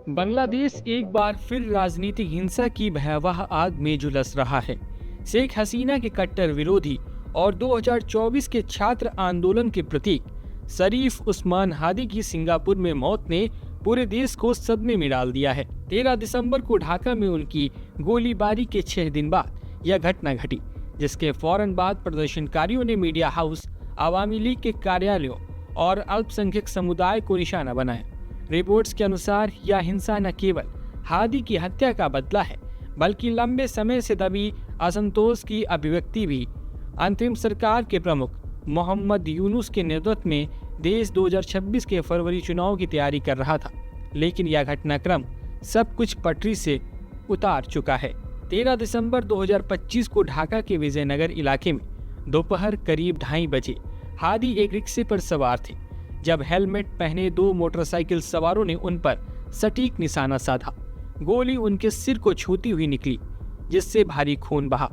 बांग्लादेश एक बार फिर राजनीतिक हिंसा की भयावह आग में झुलस रहा है। शेख हसीना के कट्टर विरोधी और 2024 के छात्र आंदोलन के प्रतीक शरीफ उस्मान हादी की सिंगापुर में मौत ने पूरे देश को सदमे में डाल दिया है। 13 दिसंबर को ढाका में उनकी गोलीबारी के 6 दिन बाद यह घटना घटी, जिसके फौरन बाद प्रदर्शनकारियों ने मीडिया हाउस, आवामी लीग के कार्यालयों और अल्पसंख्यक समुदाय को निशाना बनाया। रिपोर्ट्स के अनुसार यह हिंसा न केवल हादी की हत्या का बदला है, बल्कि लंबे समय से दबी असंतोष की अभिव्यक्ति भी। अंतरिम सरकार के प्रमुख मोहम्मद यूनुस के नेतृत्व में देश 2026 के फरवरी चुनाव की तैयारी कर रहा था, लेकिन यह घटनाक्रम सब कुछ पटरी से उतार चुका है। 13 दिसंबर 2025 को ढाका के विजयनगर इलाके में दोपहर करीब 2:30 बजे हादी एक रिक्शे पर सवार थे, जब हेलमेट पहने 2 मोटरसाइकिल सवारों ने उन पर सटीक निशाना साधा। गोली उनके सिर को छूती हुई निकली, जिससे भारी खून बहा।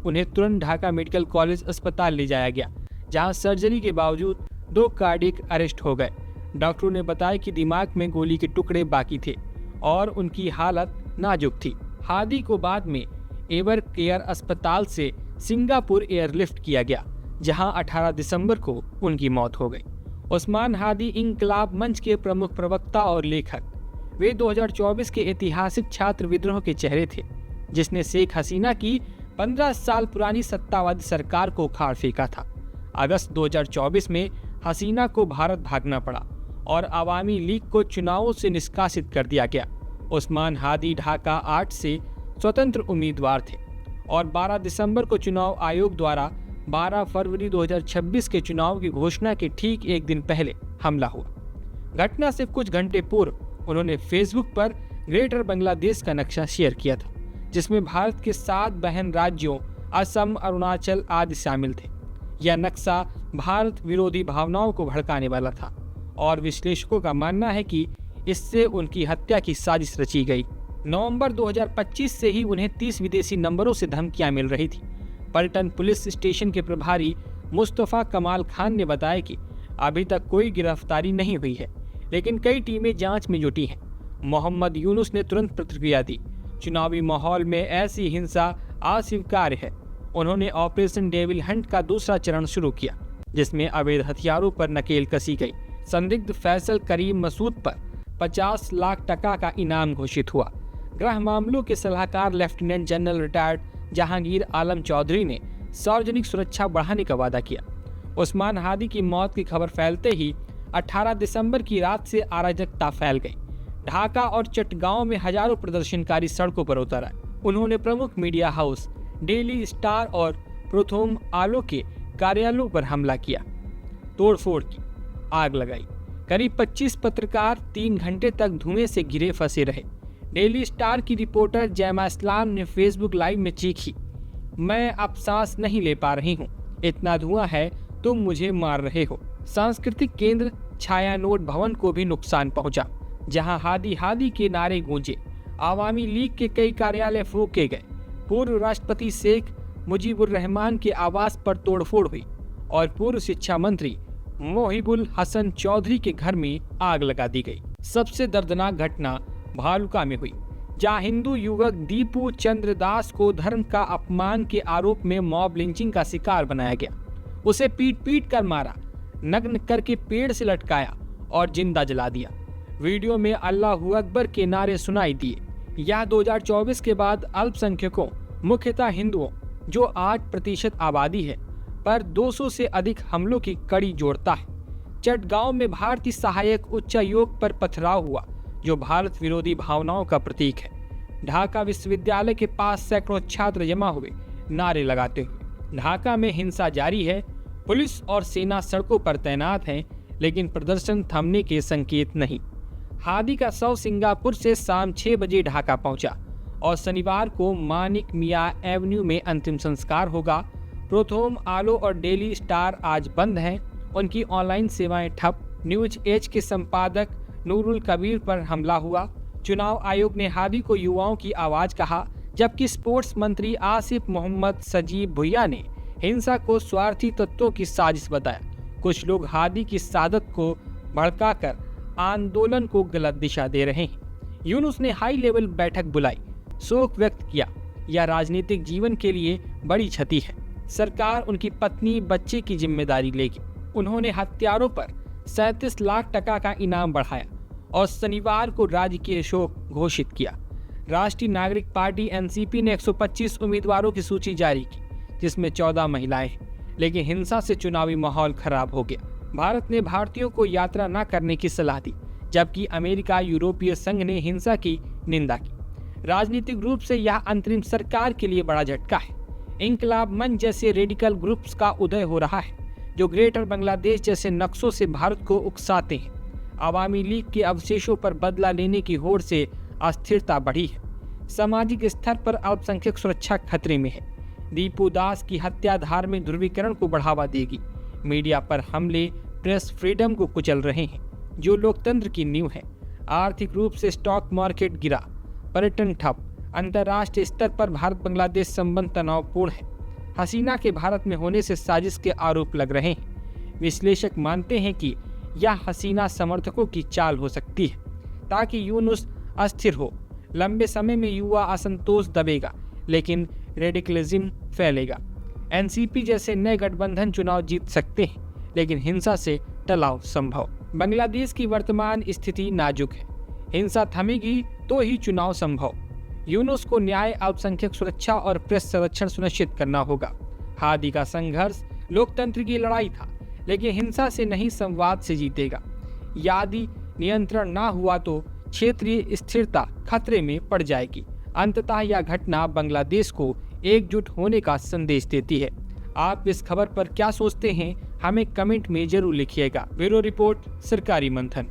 उन्हें तुरंत ढाका मेडिकल कॉलेज अस्पताल ले जाया गया, जहां सर्जरी के बावजूद 2 कार्डियक अरेस्ट हो गए। डॉक्टरों ने बताया कि दिमाग में गोली के टुकड़े बाकी थे और उनकी हालत नाजुक थी। हादी को बाद में एवर केयर अस्पताल से सिंगापुर एयरलिफ्ट किया गया, जहां 18 दिसंबर को उनकी मौत हो गई। उस्मान हादी इंकलाब मंच के प्रमुख प्रवक्ता और लेखक, वे 2024 के ऐतिहासिक छात्र विद्रोह के चेहरे थे, जिसने शेख हसीना की 15 साल पुरानी सत्तावादी सरकार को उखाड़ फेंका था। अगस्त 2024 में हसीना को भारत भागना पड़ा और आवामी लीग को चुनावों से निष्कासित कर दिया गया। उस्मान हादी ढाका 8 से स्वतंत्र उम्मीदवार थे और 12 दिसंबर को चुनाव आयोग द्वारा 12 फरवरी 2026 के चुनाव की घोषणा के ठीक एक दिन पहले हमला हुआ। घटना से कुछ घंटे पूर्व उन्होंने फेसबुक पर ग्रेटर बांग्लादेश का नक्शा शेयर किया था, जिसमें भारत के 7 बहन राज्यों असम, अरुणाचल आदि शामिल थे। यह नक्शा भारत विरोधी भावनाओं को भड़काने वाला था और विश्लेषकों का मानना है कि इससे उनकी हत्या की साजिश रची गई। नवंबर 2025 से ही उन्हें 30 विदेशी नंबरों से धमकियां मिल रही थी। पलटन पुलिस स्टेशन के प्रभारी मुस्तफा कमाल खान ने बताया कि अभी तक कोई गिरफ्तारी नहीं हुई है, लेकिन कई टीमें जांच में जुटी हैं। मोहम्मद यूनुस ने तुरंत प्रतिक्रिया दी। चुनावी माहौल में ऐसी हिंसा अस्वीकार्य है। उन्होंने ऑपरेशन डेविल हंट का दूसरा चरण शुरू किया, जिसमें अवैध हथियारों पर नकेल कसी गई। संदिग्ध फैसल करीम मसूद पर 50 लाख टका का इनाम घोषित हुआ। गृह मामलों के सलाहकार लेफ्टिनेंट जनरल रिटायर्ड जहांगीर आलम चौधरी ने सार्वजनिक सुरक्षा बढ़ाने का वादा किया। उस्मान हादी की मौत की खबर फैलते ही 18 दिसंबर की रात से अराजकता फैल गई। ढाका और चटगांव में हजारों प्रदर्शनकारी सड़कों पर उतर आए। उन्होंने प्रमुख मीडिया हाउस, डेली स्टार और प्रथम आलो के कार्यालयों पर हमला किया, तोड़फोड़ की, आग लगाई। करीब 25 पत्रकार 3 घंटे तक धुएं से घिरे फंसे रहे। डेली स्टार की रिपोर्टर जैमा इस्लाम ने फेसबुक लाइव में चीखी, मैं अब सांस नहीं ले पा रही हूँ, इतना धुआं है, तुम मुझे मार रहे हो। सांस्कृतिक केंद्र छायानोट भवन को भी नुकसान पहुंचा, जहां हादी हादी के नारे गूंजे। आवामी लीग के कई कार्यालय फूके गए। पूर्व राष्ट्रपति शेख मुजीबुर रहमान के आवास पर तोड़फोड़ हुई और पूर्व शिक्षा मंत्री मोहिबुल हसन चौधरी के घर में आग लगा दी गई। सबसे दर्दनाक घटना भालुका में हुई, जहां हिंदू युवक दीपू चंद्र दास को धर्म का अपमान के आरोप में मॉब लिंचिंग का शिकार बनाया गया। उसे पीट पीट कर मारा, नग्न करके पेड़ से लटकाया और जिंदा जला दिया। वीडियो में अल्लाहू अकबर के नारे सुनाई दिए। यह 2024 के बाद अल्पसंख्यकों, मुख्यतः हिंदुओं, जो 8% आबादी है, पर 200 से अधिक हमलों की कड़ी जोड़ता है। चटगांव में भारतीय सहायक उच्चायोग पर पथराव हुआ, जो भारत विरोधी भावनाओं का प्रतीक है। ढाका विश्वविद्यालय के पास सैकड़ों छात्र जमा हुए, नारे लगाते हुए। ढाका में हिंसा जारी है। पुलिस और सेना सड़कों पर तैनात हैं, लेकिन प्रदर्शन थमने के संकेत नहीं। हादी का शव सिंगापुर से शाम 6 बजे ढाका पहुंचा और शनिवार को मानिक मिया एवेन्यू में अंतिम संस्कार होगा। प्रथम आलो और डेली स्टार आज बंद हैं, उनकी ऑनलाइन सेवाएं ठप। न्यूज एज के संपादक नूरुल कबीर पर हमला हुआ। चुनाव आयोग ने हादी को युवाओं की आवाज कहा, जबकि स्पोर्ट्स मंत्री आसिफ मोहम्मद सजीब भुइया ने हिंसा को स्वार्थी तत्वों की साजिश बताया। कुछ लोग हादी की शहादत को भड़काकर आंदोलन को गलत दिशा दे रहे हैं। यूनुस ने हाई लेवल बैठक बुलाई, शोक व्यक्त किया। यह राजनीतिक जीवन के लिए बड़ी क्षति है। सरकार उनकी पत्नी बच्चे की जिम्मेदारी लेगी। उन्होंने हत्यारों पर 37 लाख टका का इनाम बढ़ाया और शनिवार को राजकीय शोक घोषित किया। राष्ट्रीय नागरिक पार्टी एनसीपी ने 125 उम्मीदवारों की सूची जारी की, जिसमें 14 महिलाएं हैं, लेकिन हिंसा से चुनावी माहौल खराब हो गया। भारत ने भारतीयों को यात्रा न करने की सलाह दी, जबकि अमेरिका, यूरोपीय संघ ने हिंसा की निंदा की। राजनीतिक रूप से यह अंतरिम सरकार के लिए बड़ा झटका है। इंकलाब मंच जैसे रेडिकल ग्रुप्स का उदय हो रहा है, जो ग्रेटर बांग्लादेश जैसे नक्शों से भारत को उकसाते हैं। अवामी लीग के अवशेषों पर बदला लेने की होड़ से अस्थिरता बढ़ी है। सामाजिक स्तर पर अल्पसंख्यक सुरक्षा खतरे में है। दीपू दास की हत्या धार्मिक ध्रुवीकरण को बढ़ावा देगी। मीडिया पर हमले प्रेस फ्रीडम को कुचल रहे हैं, जो लोकतंत्र की नींव है। आर्थिक रूप से स्टॉक मार्केट गिरा, पर्यटन ठप। अंतर्राष्ट्रीय स्तर पर भारत बांग्लादेश संबंध तनावपूर्ण है। हसीना के भारत में होने से साजिश के आरोप लग रहे हैं। विश्लेषक मानते हैं कि यह हसीना समर्थकों की चाल हो सकती है, ताकि यूनुस अस्थिर हो। लंबे समय में युवा असंतोष दबेगा, लेकिन रेडिकलिज्म फैलेगा। एनसीपी जैसे नए गठबंधन चुनाव जीत सकते हैं, लेकिन हिंसा से टलाव संभव। बांग्लादेश की वर्तमान स्थिति नाजुक है। हिंसा थमेगी तो ही चुनाव संभव। यूनुस को न्याय, अल्पसंख्यक सुरक्षा और प्रेस संरक्षण सुनिश्चित करना होगा। हादी का संघर्ष लोकतंत्र की लड़ाई था, लेकिन हिंसा से नहीं, संवाद से जीतेगा। यदि नियंत्रण ना हुआ तो क्षेत्रीय स्थिरता खतरे में पड़ जाएगी। अंततः यह घटना बांग्लादेश को एकजुट होने का संदेश देती है। आप इस खबर पर क्या सोचते हैं, हमें कमेंट में जरूर लिखिएगा। ब्यूरो रिपोर्ट, सरकारी मंथन।